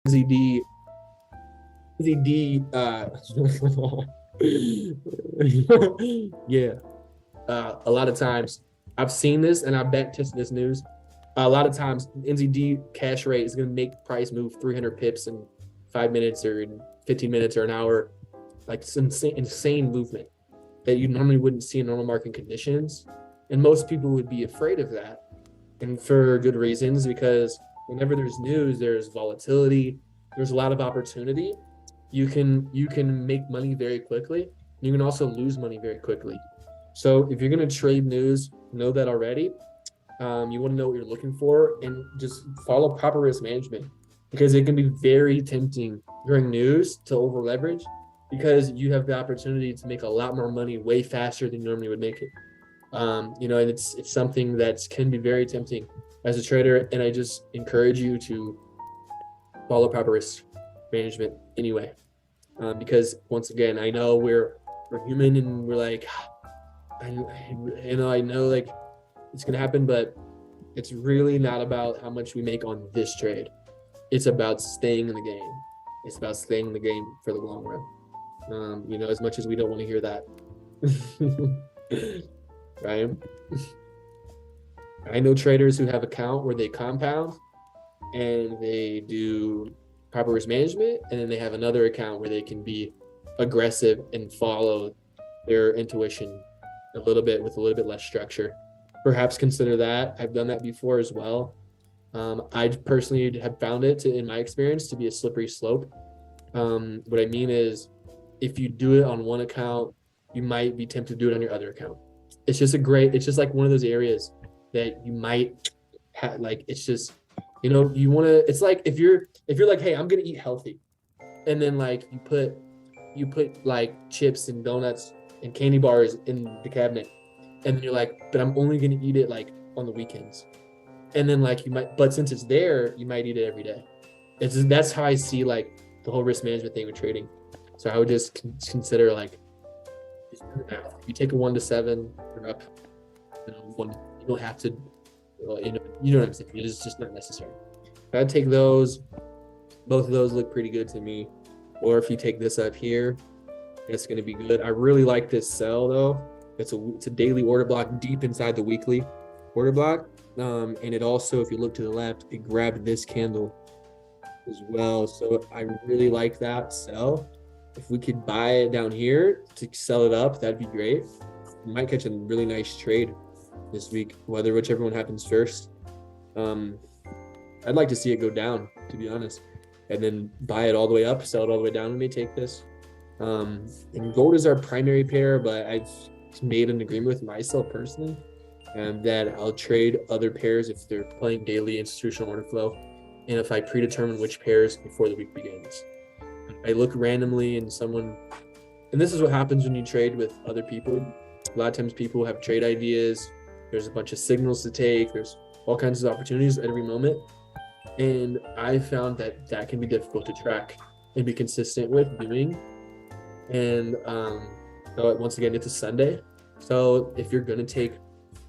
NZD, NZD, yeah. A lot of times I've seen this and I bet tested this news. A lot of times NZD cash rate is going to make price move 300 pips in 5 minutes or in 15 minutes or an hour. Like it's insane movement that you normally wouldn't see in normal market conditions. And most people would be afraid of that. And for good reasons, because whenever there's news, there's volatility, there's a lot of opportunity. You can make money very quickly. You can also lose money very quickly. So if you're going to trade news, know that already. You want to know what you're looking for and just follow proper risk management, because it can be very tempting during news to over leverage, because you have the opportunity to make a lot more money way faster than you normally would make it. And it's something that can be very tempting as a trader. And I just encourage you to follow proper risk management anyway, because once again, I know we're human and we're like, I know like it's gonna happen, but it's really not about how much we make on this trade. It's about staying in the game. It's about staying in the game for the long run. As much as we don't want to hear that, right? I know traders who have account where they compound and they do proper risk management, and then they have another account where they can be aggressive and follow their intuition a little bit with a little bit less structure. Perhaps consider that. I've done that before as well. I personally have found it in my experience to be a slippery slope. What I mean is, if you do it on one account, you might be tempted to do it on your other account. It's just like one of those areas that you might have, like, it's just, you want to, it's like if you're like, hey, I'm going to eat healthy. And then like you put like chips and donuts and candy bars in the cabinet. And then you're like, but I'm only going to eat it like on the weekends. And then like but since it's there, you might eat it every day. That's how I see like the whole risk management thing with trading. So I would just consider like, if you take a 1 to 7, you're up. You don't have to. You know what I'm saying. It's just not necessary. I'd take those. Both of those look pretty good to me. Or if you take this up here, it's going to be good. I really like this sell though. It's a daily order block deep inside the weekly order block. And it also, if you look to the left, it grabbed this candle as well. So I really like that sell. If we could buy it down here to sell it up, that'd be great. We might catch a really nice trade this week, whichever one happens first. I'd like to see it go down, to be honest, and then buy it all the way up, sell it all the way down, and may take this. And gold is our primary pair, but I've made an agreement with myself personally that I'll trade other pairs if they're playing daily institutional order flow, and if I predetermine which pairs before the week begins. I look randomly and this is what happens when you trade with other people. A lot of times people have trade ideas. There's a bunch of signals to take. There's all kinds of opportunities at every moment. And I found that can be difficult to track and be consistent with doing. And so once again, it's a Sunday. So if you're going to take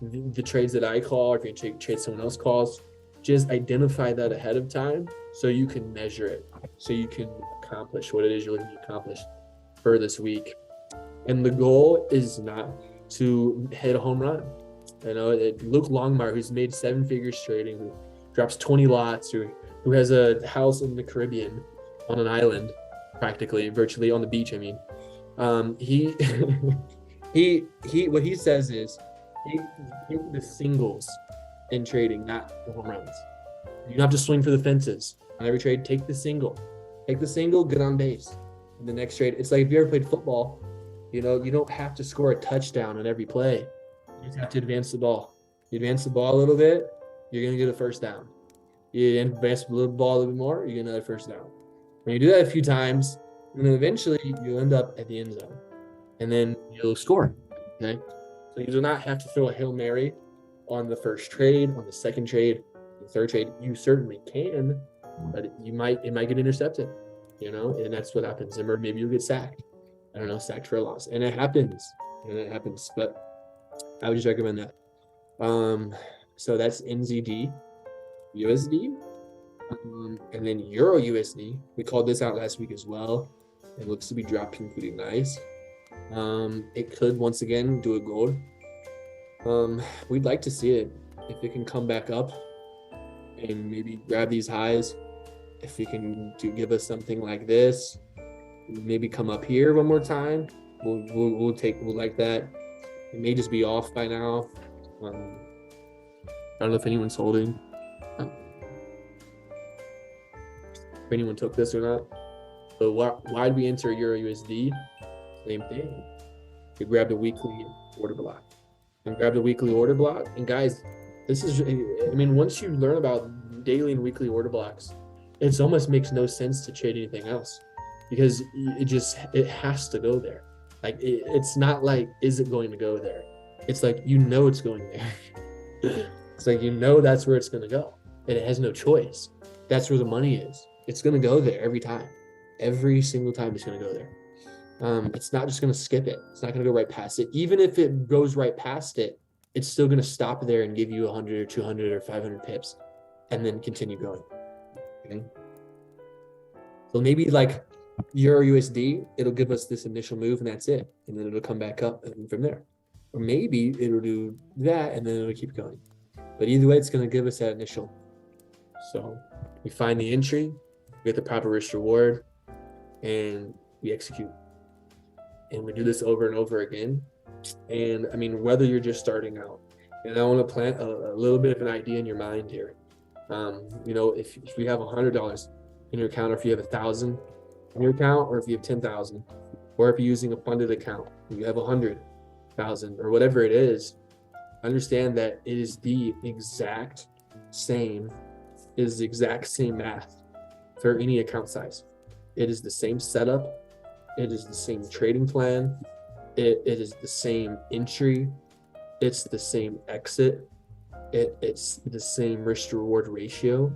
the trades that I call, or if you're going to trade someone else calls, just identify that ahead of time so you can measure it, so you can accomplish what it is you're looking to accomplish for this week. And the goal is not to hit a home run. Luke Longmire, who's made 7 figures trading, who drops 20 lots, who has a house in the Caribbean on an island, virtually on the beach. I mean, he he what he says is take the singles in trading, not the home runs. You don't have to swing for the fences on every trade. Take the single, get on base. In the next trade, it's like if you ever played football, you don't have to score a touchdown on every play. You just have to advance the ball. You advance the ball a little bit, you're gonna get a first down. You advance the ball a little bit more, you get another first down. When you do that a few times, and then eventually you'll end up at the end zone, and then you'll score. Okay, so you do not have to throw a Hail Mary on the first trade, on the second trade, the third trade. You certainly can, but it might get intercepted, and that's what happens. Or maybe you'll get sacked. I don't know, sacked for a loss. And it happens. But I would just recommend that. So that's NZD. USD. And then Euro USD, we called this out last week as well. It looks to be dropping pretty nice. It could once again do a gold. We'd like to see it if it can come back up and maybe grab these highs. If it can give us something like this, maybe come up here one more time, we'll like that. It may just be off by now. I don't know if anyone's holding. If anyone took this or not. But why did we enter Euro USD? Same thing. We grabbed a weekly order block. And grab the weekly order block. And guys, this is, I mean, once you learn about daily and weekly order blocks, it almost makes no sense to trade anything else, because it has to go there. Like it's not like, is it going to go there? It's like, it's going there. It's like, that's where it's going to go, and it has no choice. That's where the money is. It's going to go there every time. Every single time it's going to go there. It's not just going to skip it. It's not going to go right past it. Even if it goes right past it, it's still going to stop there and give you 100 or 200 or 500 pips and then continue going. Okay. So maybe like Euro USD, it'll give us this initial move and that's it. And then it'll come back up and from there. Or maybe it'll do that and then it'll keep going. But either way, it's going to give us that initial. So we find the entry, we get the proper risk reward, and we execute. And we do this over and over again. And I mean, whether you're just starting out, and I want to plant a little bit of an idea in your mind here. If you have $100 in your account, or if you have 1,000 in your account, or if you have 10,000, or if you're using a funded account, and you have 100,000 or whatever it is, understand that it is the exact same math for any account size. It is the same setup. It is the same trading plan. It is the same entry. It's the same exit. It's the same risk to reward ratio.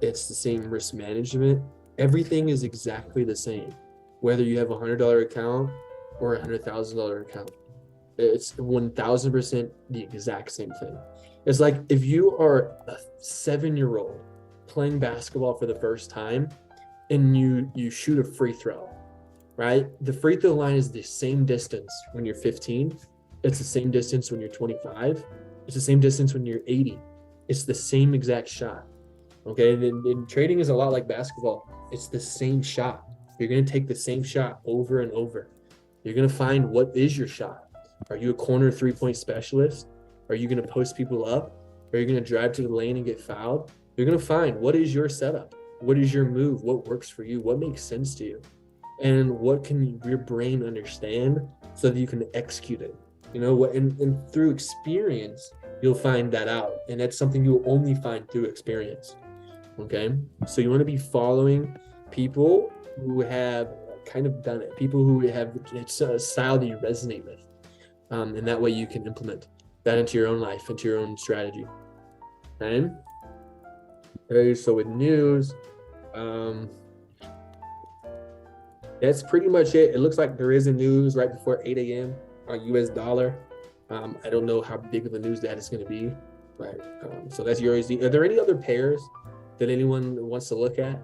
It's the same risk management. Everything is exactly the same, whether you have a $100 account or a $100,000 account. It's 1,000% the exact same thing. It's like if you are a 7-year-old playing basketball for the first time and you shoot a free throw, right? The free throw line is the same distance when you're 15. It's the same distance when you're 25. It's the same distance when you're 80. It's the same exact shot. Okay, and trading is a lot like basketball. It's the same shot. You're going to take the same shot over and over. You're going to find what is your shot. Are you a corner 3-point specialist? Are you going to post people up? Are you going to drive to the lane and get fouled? You're going to find what is your setup. What is your move? What works for you? What makes sense to you? And what can your brain understand so that you can execute it? And through experience, you'll find that out. And that's something you'll only find through experience. Okay, so you want to be following people who have kind of done it, people who have it's a style that you resonate with, and that way you can implement that into your own life, into your own strategy. Okay, so with news, that's pretty much it. It looks like there is a news right before 8 a.m. on US dollar. I don't know how big of a news that is going to be, but so that's USD. Are there any other pairs that anyone wants to look at?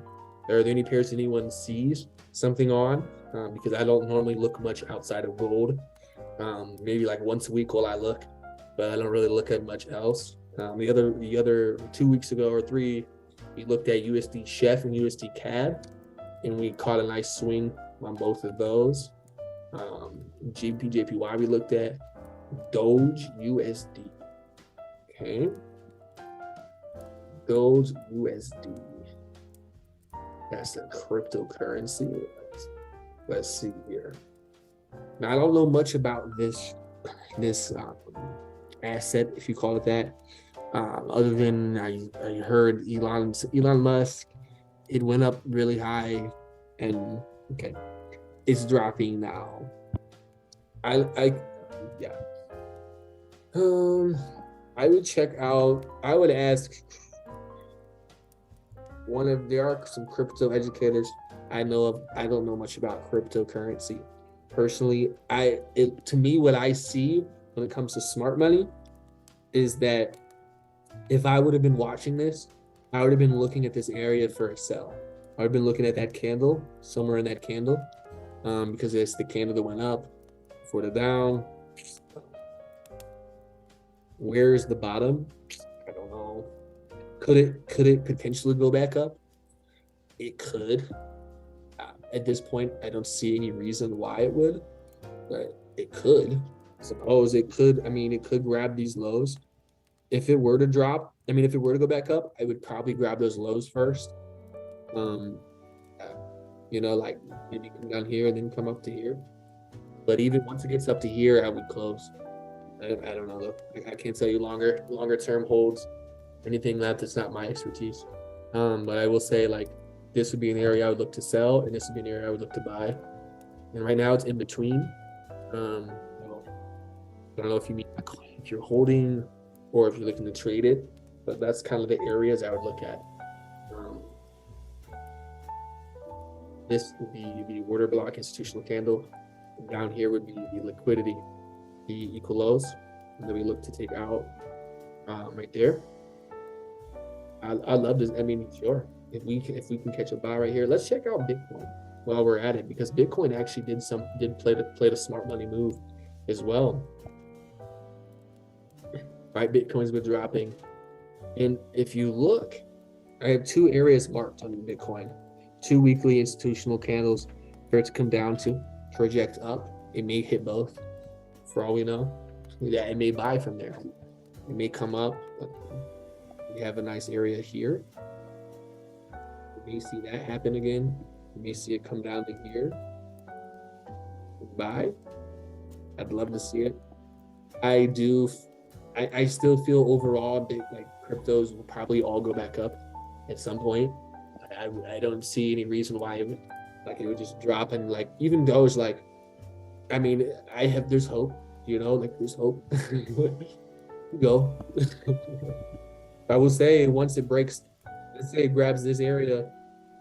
Are there any pairs anyone sees something on? Because I don't normally look much outside of gold. Maybe like once a week will I look, but I don't really look at much else. The other 2 weeks ago or 3, we looked at USD Chef and USD CAD, and we caught a nice swing on both of those. JPY we looked at. Doge USD. Okay. Doge USD. That's the cryptocurrency. Let's see here. Now I don't know much about this asset, if you call it that. Other than I heard Elon Musk, it went up really high, and okay, it's dropping now. I would check out. I would ask there are some crypto educators I know of. I don't know much about cryptocurrency personally. To me, what I see when it comes to smart money is that if I would have been watching this I would have been looking at this area for a sell. I would have been looking at that candle, somewhere in that candle, because it's the candle that went up for the down. Where's the bottom? I don't know. Could it potentially go back up? It could. At this point, I don't see any reason why it would, but it could. I suppose it could. I mean, it could grab these lows. If it were to drop, I mean, if it were to go back up, I would probably grab those lows first. Um, like maybe come down here and then come up to here. But even once it gets up to here, I would close. I don't know though. I can't tell you longer term holds, anything that's not my expertise. But I will say like this would be an area I would look to sell, and this would be an area I would look to buy. And right now it's in between. I don't know if you mean if you're holding or if you're looking to trade it, but that's kind of the areas I would look at. This would be the order block institutional candle. Down here would be the liquidity, the equal lows, and then we look to take out right there. I love this. I mean, sure, if we can catch a buy right here, let's check out Bitcoin while we're at it, because Bitcoin actually did play the smart money move as well. Right, Bitcoin's been dropping, and if you look, I have two areas marked on Bitcoin, 2 weekly institutional candles for it to come down to project up. It may hit both, for all we know. Yeah, it may buy from there. It may come up. We have a nice area here. We may see that happen again. We may see it come down to here. Buy. I'd love to see it. I still feel overall big, like cryptos will probably all go back up at some point. I don't see any reason why it would just drop, and like even those, like, I mean, there's hope, there's hope. Go. I will say once it breaks, let's say it grabs this area,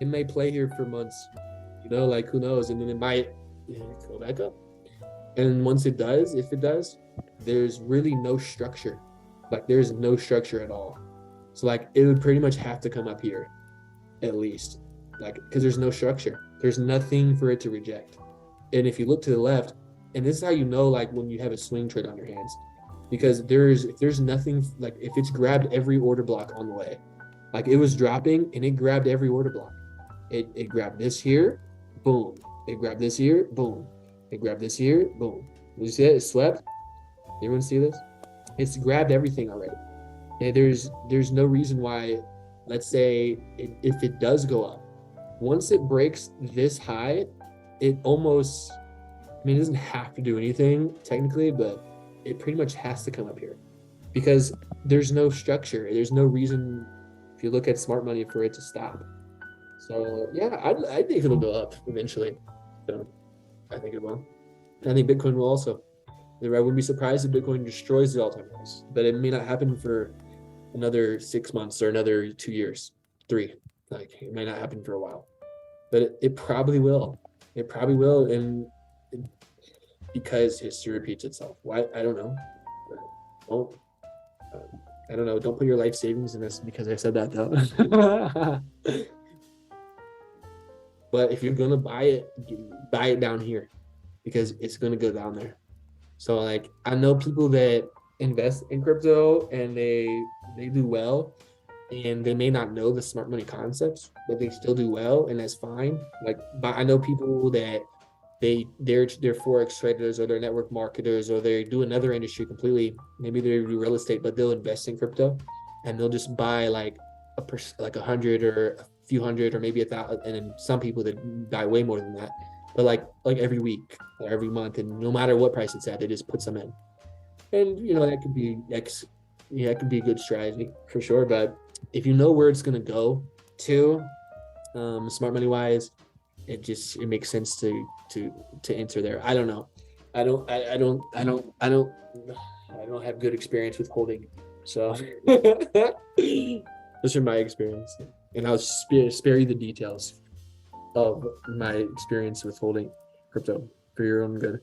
it may play here for months, like who knows, and then it might go back up. And once it does, if it does, there's really no structure. Like there's no structure at all. So like it would pretty much have to come up here at least, like, because there's no structure. There's nothing for it to reject. And if you look to the left, and this is how you know, like when you have a swing trade on your hands, because there's nothing, like if it's grabbed every order block on the way, like it was dropping and it grabbed every order block. It grabbed this here, boom. It grabbed this here, boom. It grabbed this here, boom. You see it? It swept. Everyone see this? It's grabbed everything already. And there's no reason why, let's say if it does go up, once it breaks this high, it almost, I mean, it doesn't have to do anything technically, but it pretty much has to come up here because there's no structure. There's no reason, if you look at smart money, for it to stop. So yeah, I think it'll go up eventually. So I think it will. I think Bitcoin will also. I wouldn't be surprised if Bitcoin destroys the all-time highs, but it may not happen for another 6 months or another 2 years, 3. Like it may not happen for a while, but it probably will. It probably will, and because history repeats itself. Why? I don't know. I don't know. Don't put your life savings in this because I said that though. But if you're gonna buy it down here because it's gonna go down there. So like I know people that invest in crypto and they do well, and they may not know the smart money concepts, but they still do well, and that's fine. Like, but I know people that they're forex traders or they're network marketers or they do another industry completely. Maybe they do real estate, but they'll invest in crypto, and they'll just buy like 100 or a few hundred or maybe 1,000, and then some people that buy way more than that. But like every week or every month, and no matter what price it's at, they just put some in. And that could be it could be a good strategy for sure. But if you know where it's gonna go to, smart money wise, it makes sense to enter there. I don't know. I don't have good experience with holding. So those are my experience, and I'll spare you the details of my experience with holding crypto for your own good.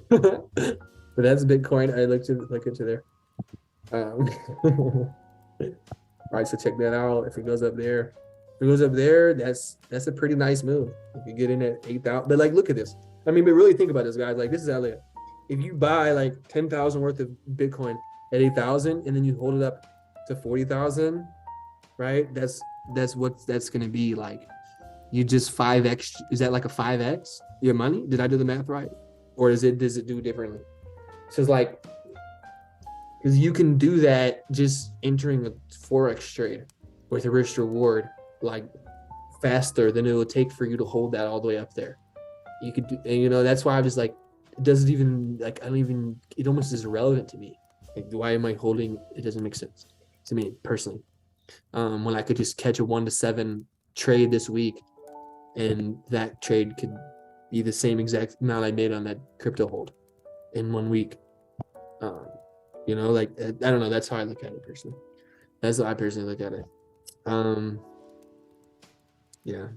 But that's Bitcoin. I look into there. right? So check that out. If it goes up there, that's a pretty nice move. If you get in at 8,000, but like, look at this. I mean, but really think about this, guys. Like, this is Elliot. If you buy like 10,000 worth of Bitcoin at 8,000, and then you hold it up to 40,000, right? That's gonna be like, you just 5x. Is that like a 5x your money? Did I do the math right, or does it do differently? So it's like, because you can do that just entering a forex trade with a risk reward like faster than it would take for you to hold that all the way up there. You could do, and that's why I was like, it doesn't even, like, I don't even, it almost is irrelevant to me. Like, why am I holding? It doesn't make sense to me personally. When I could just catch a 1-to-7 trade this week, and that trade could be the same exact amount I made on that crypto hold in 1 week. Like, I don't know. That's how I look at it personally. That's how I personally look at it. Yeah.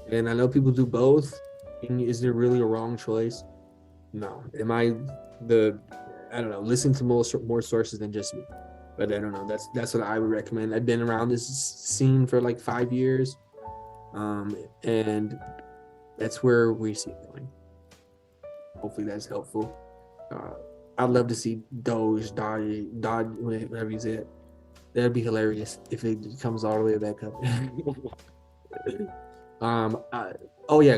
And I know people do both. And is there really a wrong choice? No. Am I I don't know, listen to more sources than just me. But I don't know. That's what I would recommend. I've been around this scene for like 5 years. And that's where we see it going. Hopefully that's helpful. I'd love to see Doge, whatever you said. That'd be hilarious if it comes all the way back up.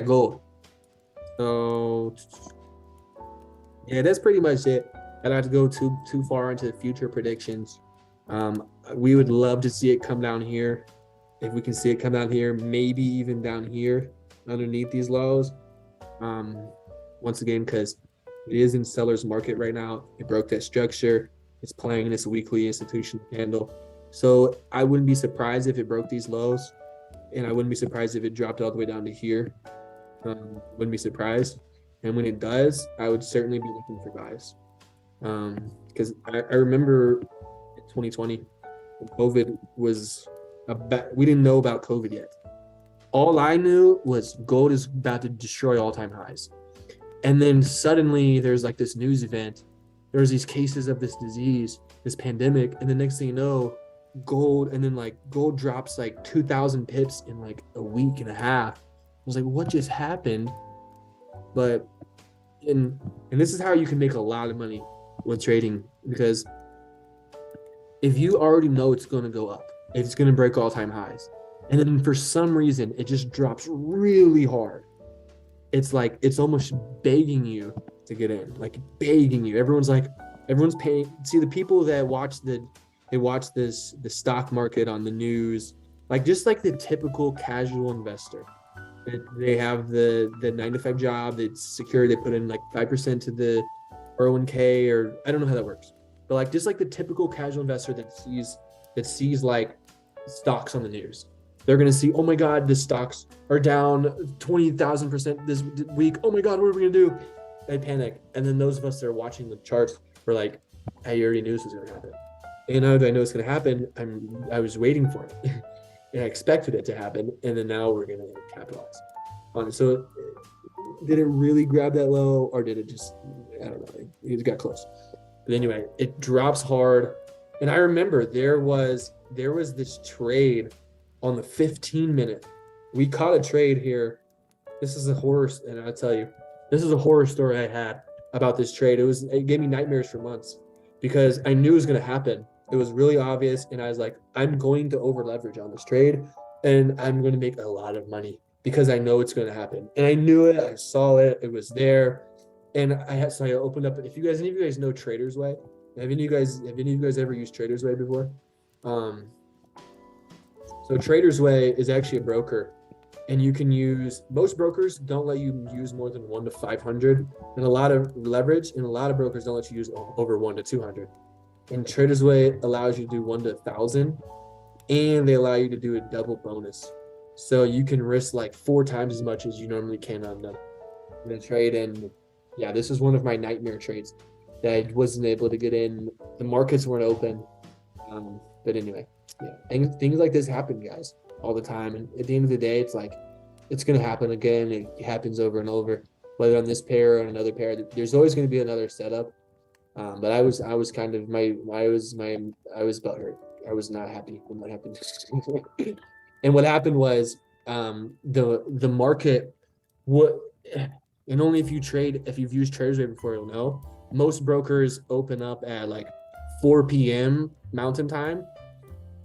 Gold. So yeah, that's pretty much it. I don't have to go too far into the future predictions. We would love to see it come down here. If we can see it come down here, maybe even down here underneath these lows. Once again, because it is in seller's market right now. It broke that structure. It's playing this weekly institutional candle. So I wouldn't be surprised if it broke these lows, and I wouldn't be surprised if it dropped all the way down to here. Wouldn't be surprised. And when it does, I would certainly be looking for buys. Because I remember in 2020, when COVID was we didn't know about COVID yet. All I knew was gold is about to destroy all-time highs. And then suddenly there's like this news event. There's these cases of this disease, this pandemic, and the next thing you know, gold drops like 2,000 pips in like a week and a half. I was like, what just happened? But and this is how you can make a lot of money with trading, because if you already know it's going to go up, it's going to break all-time highs, and then for some reason it just drops really hard, it's like, it's almost begging you to get in, like begging you. Everyone's paying. See, the people that watch the stock market on the news, like just like the typical casual investor, they have the 9-to-5 job that's secure. They put in like 5% to the 401k, or I don't know how that works, but like just like the typical casual investor that sees like stocks on the news, they're gonna see, oh my god, the stocks are down 20,000% this week. Oh my god, what are we gonna do? They panic, and then those of us that are watching the charts were like, I already knew this was gonna happen. And now that I know it's gonna happen, I was waiting for it. And I expected it to happen, and then now we're gonna capitalize on it. So did it really grab that low, or did it just, I don't know, it got close. But anyway, it drops hard. And I remember there was this trade on the 15-minute. We caught a trade here. This is a horror, and I'll tell you, this is a horror story I had about this trade. It gave me nightmares for months, because I knew it was gonna happen. It was really obvious, and I was like, I'm going to over leverage on this trade, and I'm going to make a lot of money because I know it's going to happen. And I knew it. I saw it. It was there, and I opened up. If any of you guys know Traders Way, have any of you guys ever used Traders Way before? So Traders Way is actually a broker, and you can use, most brokers don't let you use more than 1 to 500, and a lot of leverage, and a lot of brokers don't let you use over 1 to 200. And Traders Way allows you to do 1 to 1,000, and they allow you to do a double bonus. So you can risk like 4 times as much as you normally can on the trade. And yeah, this was one of my nightmare trades that I wasn't able to get in. The markets weren't open. But anyway, yeah, things like this happen, guys, all the time. And at the end of the day, it's like, it's going to happen again. It happens over and over, whether on this pair or on another pair. There's always going to be another setup. But I was kind of I was butthurt I was not happy when that happened. And what happened was the market, what, and only if you've used TradersWay before, you'll know, most brokers open up at like 4 p.m. Mountain Time,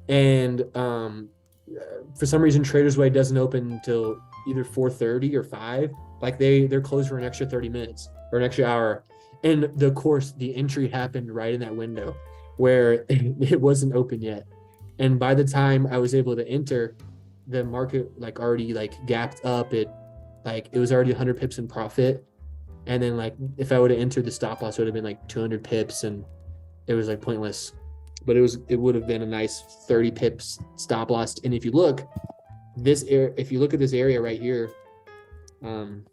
and for some reason TradersWay doesn't open until either 4:30 or 5. Like they're closed for an extra 30 minutes or an extra hour. And of course, the entry happened right in that window where it wasn't open yet. And by the time I was able to enter, the market like already like gapped up. It was already 100 pips in profit. And then like if I would have entered, the stop loss would have been like 200 pips, and it was like pointless. But it would have been a nice 30 pips stop loss. And if you look at this area right here, and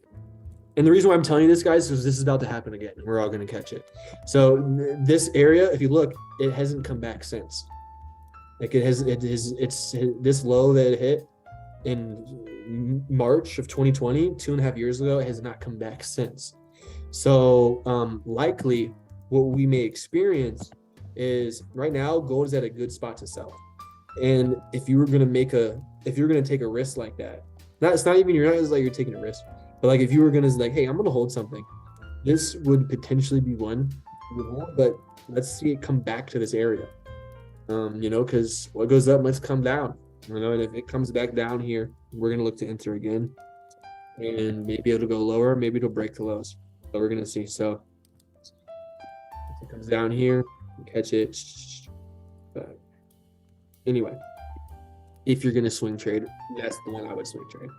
the reason why I'm telling you this, guys, is this is about to happen again. We're all going to catch it. So this area, if you look, it hasn't come back since. Like it's this low that it hit in March of 2020, 2.5 years ago. It has not come back since. So likely what we may experience is right now gold is at a good spot to sell. And if you were going to take a risk like that, you're not taking a risk, but like if you were going to like, hey, I'm going to hold something, this would potentially be one, but let's see it come back to this area. Because what goes up must come down, and if it comes back down here, we're going to look to enter again, and maybe it'll go lower, maybe it'll break the lows, but we're going to see. So if it comes down here, catch it. But anyway, if you're going to swing trade, that's the one I would swing trade.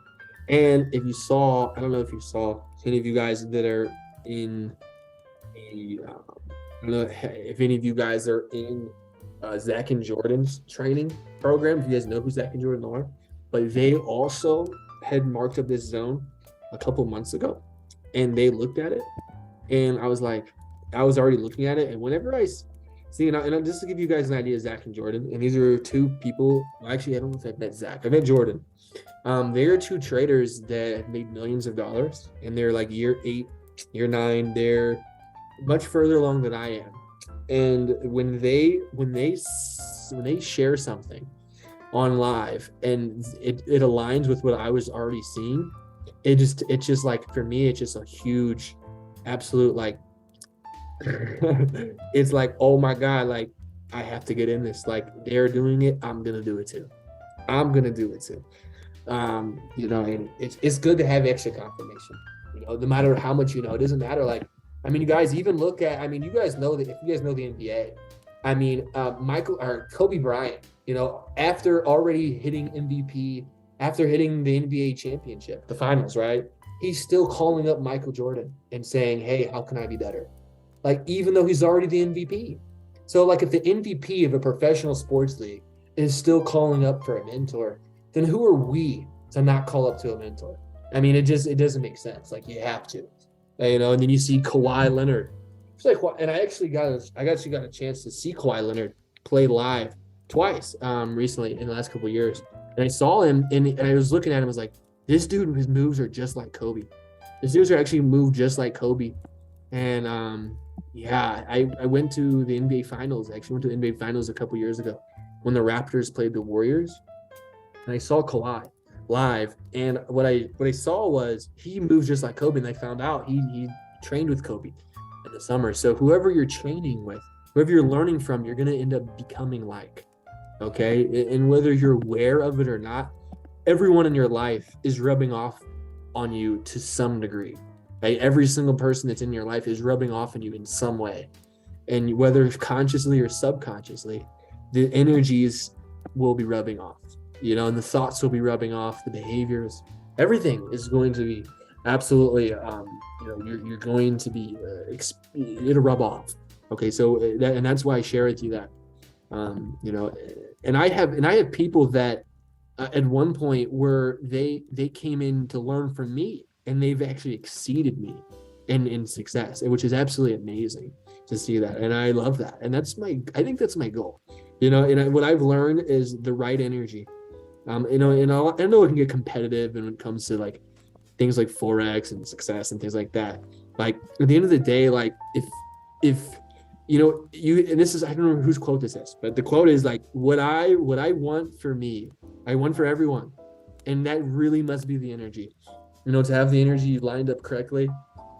And if you saw, I don't know if you saw any of you guys that are in I don't know if any of you guys are in Zach and Jordan's training program, if you guys know who Zach and Jordan are, but they also had marked up this zone a couple months ago, and they looked at it, and I was already looking at it, and whenever I see, and just to give you guys an idea, Zach and Jordan, and these are two people, actually, I don't know if I've met Zach, I met Jordan. They are two traders that made millions of dollars, and they're like year 8, year 9, they're much further along than I am. And when they share something on live and it aligns with what I was already seeing, it's just like, for me, it's just a huge, absolute, like, it's like, oh my God, like I have to get in this. Like they're doing it, I'm gonna do it too. And it's good to have extra confirmation. No matter how much it doesn't matter. Like, I mean, you guys even look at, you guys know that if you guys know the NBA, Kobe Bryant, after already hitting MVP, after hitting the NBA championship, the finals, right? He's still calling up Michael Jordan and saying, hey, how can I be better? Like, even though he's already the MVP. So like if the MVP of a professional sports league is still calling up for a mentor, then who are we to not call up to a mentor? I mean, it doesn't make sense. Like you have to. And then you see Kawhi Leonard. It's like, and I actually got a chance to see Kawhi Leonard play live twice recently in the last couple of years. And I saw him and I was looking at him, I was like, this dude, his moves are just like Kobe. His moves are actually moved just like Kobe. And I went to the NBA Finals. I actually went to the NBA Finals a couple years ago when the Raptors played the Warriors. And I saw Kawhi live, and what I saw was he moves just like Kobe, and I found out he trained with Kobe in the summer. So whoever you're training with, whoever you're learning from, you're going to end up becoming like, okay? And whether you're aware of it or not, everyone in your life is rubbing off on you to some degree. Right? Every single person that's in your life is rubbing off on you in some way. And whether consciously or subconsciously, the energies will be rubbing off. And the thoughts will be rubbing off, the behaviors, everything is going to be absolutely, you're going to be, it'll rub off. Okay. So that's why I share with you that, and I have people that at one point where they came in to learn from me, and they've actually exceeded me in success, which is absolutely amazing to see that. And I love that. And I think that's my goal, and what I've learned is the right energy. And I know it can get competitive when it comes to like things like Forex and success and things like that. Like at the end of the day, like if and this is, I don't know whose quote this is, but the quote is like, what I want for me, I want for everyone. And that really must be the energy, to have the energy lined up correctly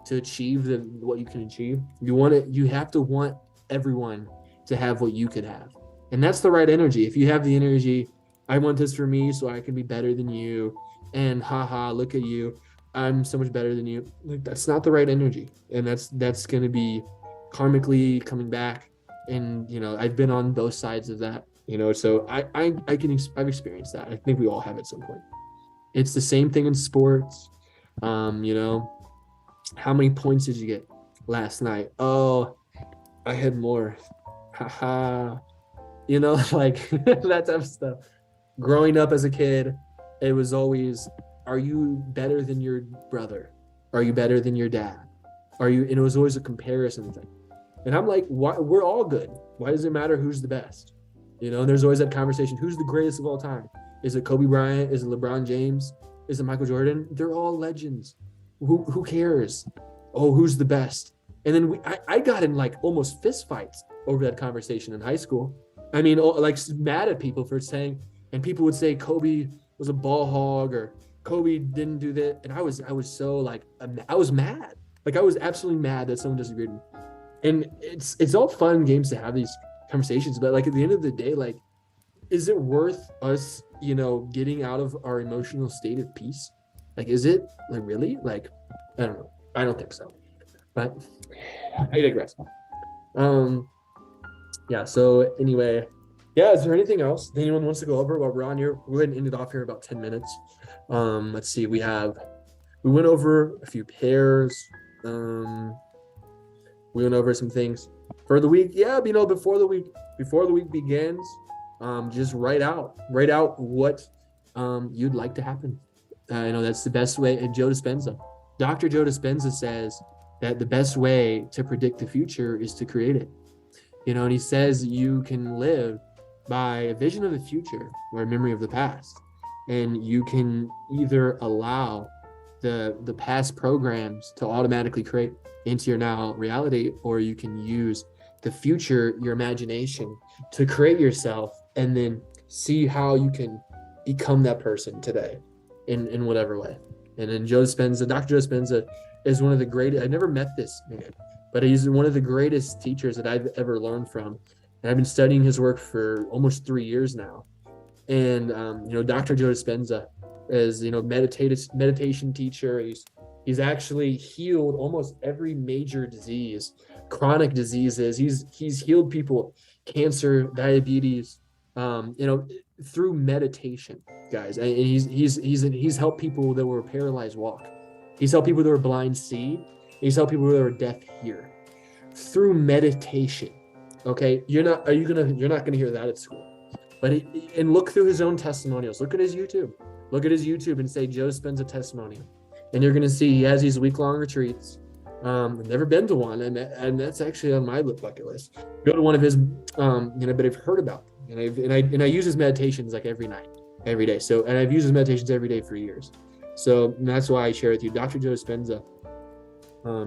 to achieve what you can achieve. You have to want everyone to have what you could have. And that's the right energy. If you have the energy, I want this for me so I can be better than you. And haha, look at you. I'm so much better than you. Like, that's not the right energy. And that's going to be karmically coming back. And, I've been on both sides of that, so I've experienced that. I think we all have at some point. It's the same thing in sports. How many points did you get last night? Oh, I had more. Haha. Like that type of stuff. Growing up as a kid, it was always, are you better than your brother? Are you better than your dad? And it was always a comparison thing. And I'm like, we're all good. Why does it matter who's the best? There's always that conversation. Who's the greatest of all time? Is it Kobe Bryant? Is it LeBron James? Is it Michael Jordan? They're all legends. Who cares? Oh, who's the best? And then I got in like almost fist fights over that conversation in high school. I mean, like mad at people for saying, and people would say Kobe was a ball hog or Kobe didn't do that. And I was so like, I was mad. Like I was absolutely mad that someone disagreed with me. And it's all fun games to have these conversations, but like at the end of the day, like, is it worth us, getting out of our emotional state of peace? Like, is it like really? Like, I don't know. I don't think so. But I digress. Yeah. So anyway, yeah. Is there anything else that anyone wants to go over while we're on here? We're going to end it off here about 10 minutes. Let's see. We went over a few pairs. We went over some things for the week. Yeah. Before the week begins, just write out what you'd like to happen. That's the best way. And Dr. Joe Dispenza says that the best way to predict the future is to create it. And he says you can live by a vision of the future or a memory of the past. And you can either allow the past programs to automatically create into your now reality, or you can use the future, your imagination, to create yourself and then see how you can become that person today in whatever way. And then Dr. Joe Dispenza is one of the greatest. I never met this man, but he's one of the greatest teachers that I've ever learned from. And I've been studying his work for almost 3 years now. And, Dr. Joe Dispenza is, meditation teacher. He's actually healed almost every major disease, chronic diseases. He's healed people, cancer, diabetes, through meditation, guys. And he's helped people that were paralyzed walk. He's helped people that were blind see. He's helped people that were deaf hear through meditation. Okay, you're not gonna hear that at school. But and look through his own testimonials. Look at his YouTube. Look at his YouTube and say Joe Dispenza testimonial, and you're gonna see he has these week-long retreats. I've never been to one, and that's actually on my bucket list. Go to one of his, but I've heard about them, and I use his meditations like every night, every day. So, and I've used his meditations every day for years. So that's why I share with you. Dr. Joe Dispenza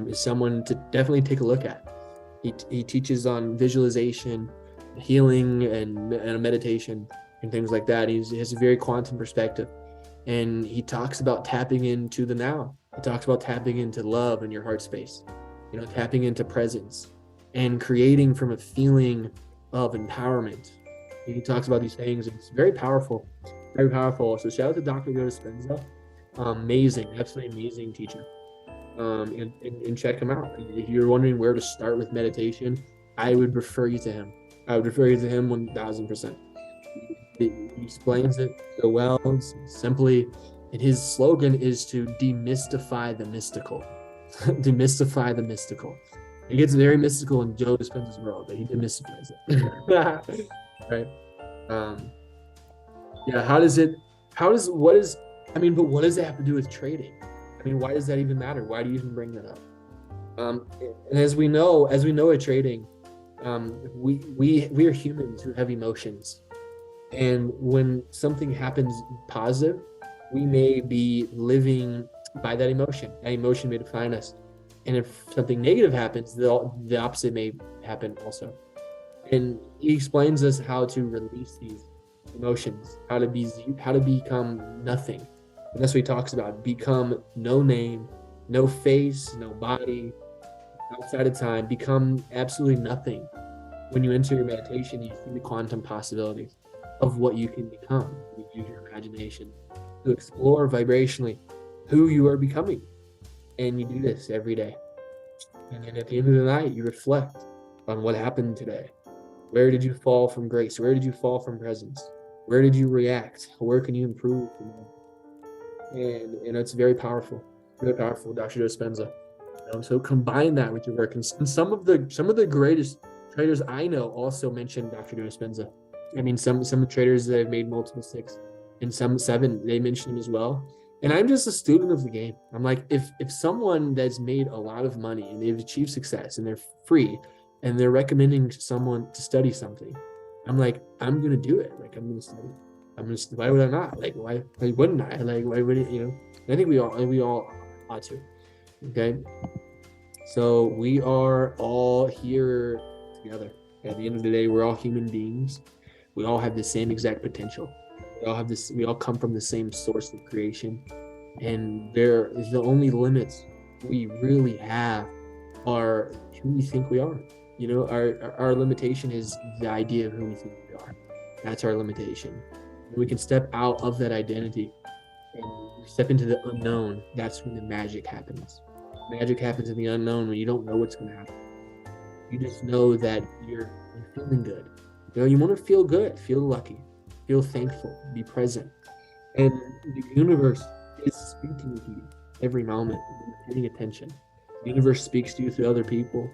is someone to definitely take a look at. He teaches on visualization, healing, and meditation and things like that. He has a very quantum perspective, and he talks about tapping into the now. He talks about tapping into love in your heart space, tapping into presence and creating from a feeling of empowerment. He talks about these things, and it's very powerful, very powerful. So shout out to Dr. Joe Dispenza. Amazing, absolutely amazing teacher. And check him out. If you're wondering where to start with meditation, I would refer you to him. I would refer you to him 1000%. He explains it so well, simply, and his slogan is to demystify the mystical. Demystify the mystical. It gets very mystical in Joe Dispenza's world, but he demystifies it. Right? But what does it have to do with trading? I mean, why does that even matter? Why do you even bring that up? And as we know at trading, we are humans who have emotions. And when something happens positive, we may be living by that emotion. That emotion may define us. And if something negative happens, the opposite may happen also. And he explains us how to release these emotions, how to become nothing. And that's what he talks about. Become no name, no face, no body, outside of time, become absolutely nothing. When you enter your meditation, you see the quantum possibilities of what you can become. You use your imagination to explore vibrationally who you are becoming. And you do this every day. And then at the end of the night, you reflect on what happened today. Where did you fall from grace? Where did you fall from presence? Where did you react? Where can you improve? And it's very powerful, Dr. Dispenza. So combine that with your work. And some of the greatest traders I know also mention Dr. Dispenza. I mean, some traders that have made multiple 6 and some 7, they mention him as well. And I'm just a student of the game. I'm like, if someone that's made a lot of money and they've achieved success and they're free and they're recommending someone to study something, I'm like, I'm gonna do it. Like, I'm gonna study. Why would I not? Like, why wouldn't I? Like, why would it? I think we all ought to. Okay. So we are all here together. At the end of the day, we're all human beings. We all have the same exact potential. We all come from the same source of creation. And the only limits we really have are who we think we are. Our limitation is the idea of who we think we are. That's our limitation. And we can step out of that identity and step into the unknown. That's when the magic happens. Magic happens in the unknown when you don't know what's going to happen. You just know that you're feeling good. You want to feel good, feel lucky, feel thankful, be present. And the universe is speaking to you every moment, paying attention. The universe speaks to you through other people.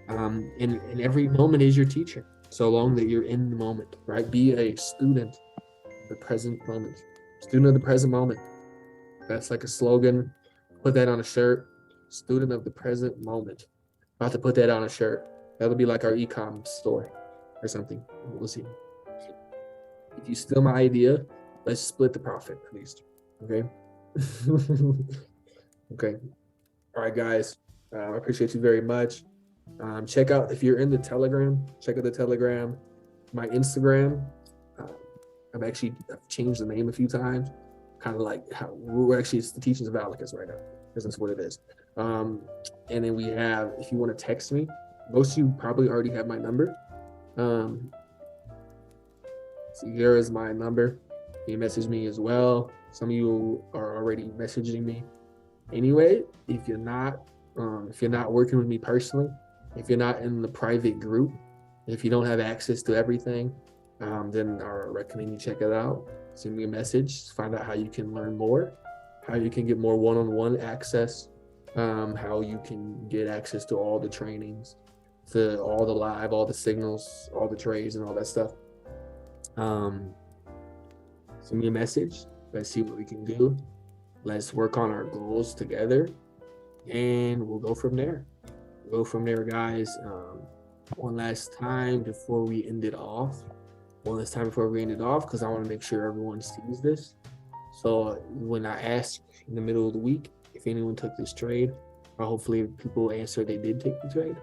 And every moment is your teacher, so long that you're in the moment, right? Be a student of the present moment. Student of the present moment. That's like a slogan. Put that on a shirt. Student of the present moment. I'll have to put that on a shirt. That'll be like our e-com store or something. We'll see. If you steal my idea, let's split the profit at least. Okay. Okay. All right, guys. I appreciate you very much. Check out, if you're in the Telegram, check out the Telegram. My Instagram, I've changed the name a few times. Kind of like how it's the Teachings of Abalicus right now, because that's what it is. And then we have, if you want to text me, most of you probably already have my number. So here is my number. You message me as well. Some of you are already messaging me. Anyway, if you're not working with me personally, if you're not in the private group, if you don't have access to everything, then I recommend you check it out. Send me a message, find out how you can learn more, how you can get more one-on-one access, how you can get access to all the trainings, to all the live, all the signals, all the trades and all that stuff. Send me a message. Let's see what we can do. Let's work on our goals together, and we'll go from there. Guys. One last time before we end it off, because I want to make sure everyone sees this. So when I asked in the middle of the week if anyone took this trade, or hopefully people answered they did take the trade,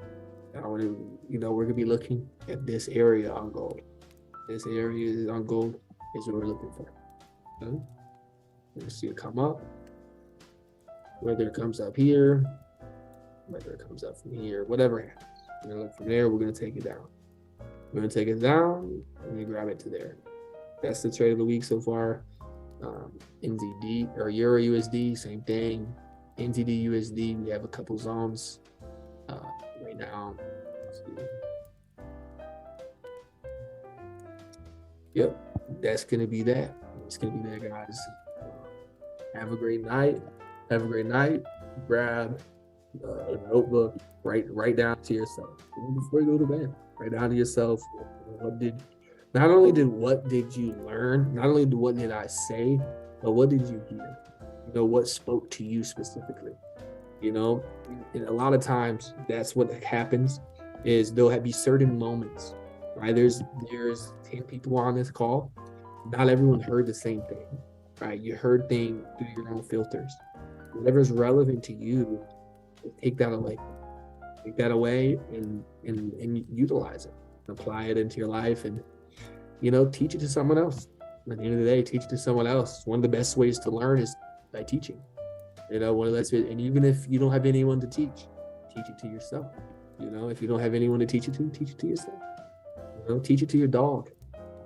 I want to, we're gonna be looking at this area on gold. This area on gold is what we're looking for. Okay? Let's see it come up. Whether it comes up here, whether it comes up from here, whatever happens. We're gonna look from there, we're gonna take it down. We're gonna take it down and we grab it to there. That's the trade of the week so far. NZD or Euro USD, same thing. NZD USD, we have a couple zones right now. Yep, that's gonna be that. It's gonna be that, guys. Have a great night. Grab a notebook. Write down to yourself before you go to bed. Write down to yourself what did you learn? Not only what did I say, but what did you hear? What spoke to you specifically? And a lot of times that's what happens is there'll be certain moments, right? There's 10 people on this call. Not everyone heard the same thing, right? You heard things through your own filters. Whatever's relevant to you take that away. Take that away and utilize it. Apply it into your life and, teach it to someone else. At the end of the day, teach it to someone else. One of the best ways to learn is by teaching. One of the best ways, and even if you don't have anyone to teach it to yourself. If you don't have anyone to teach it to yourself. Teach it to your dog.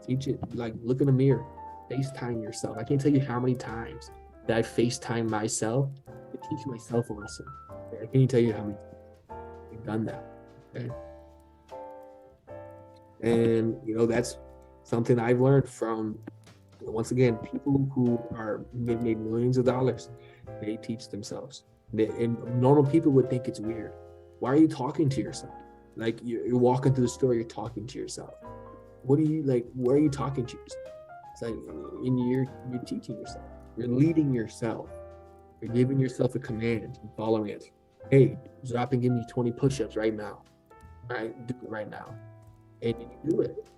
Teach it, like, look in the mirror, FaceTime yourself. I can't tell you how many times that I FaceTime myself to teach myself a lesson. I can't tell you how many times I've done that. Okay? And, that's something I've learned from, once again, people who are made millions of dollars. They teach themselves. And normal people would think it's weird. Why are you talking to yourself? Like, you're walking through the store, you're talking to yourself. What are you, like, where are you talking to yourself? It's like, you're teaching yourself. You're leading yourself. You're giving yourself a command and following it. Hey, drop and give me 20 push-ups right now. All right, do it right now. And you do it,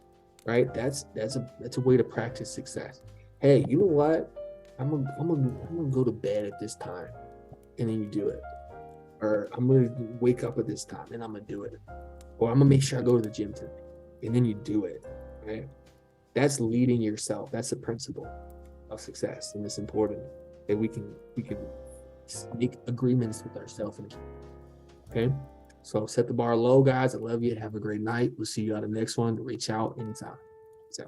right? That's a way to practice success. Hey, you know what? I'm gonna go to bed at this time, and then you do it. Or I'm gonna wake up at this time, and I'm gonna do it. Or I'm gonna make sure I go to the gym today, and then you do it, right? That's leading yourself. That's the principle of success, and it's important that we can make agreements with ourselves. Okay, so set the bar low, guys. I love you. Have a great night. We'll see you on the next one. Reach out anytime. So.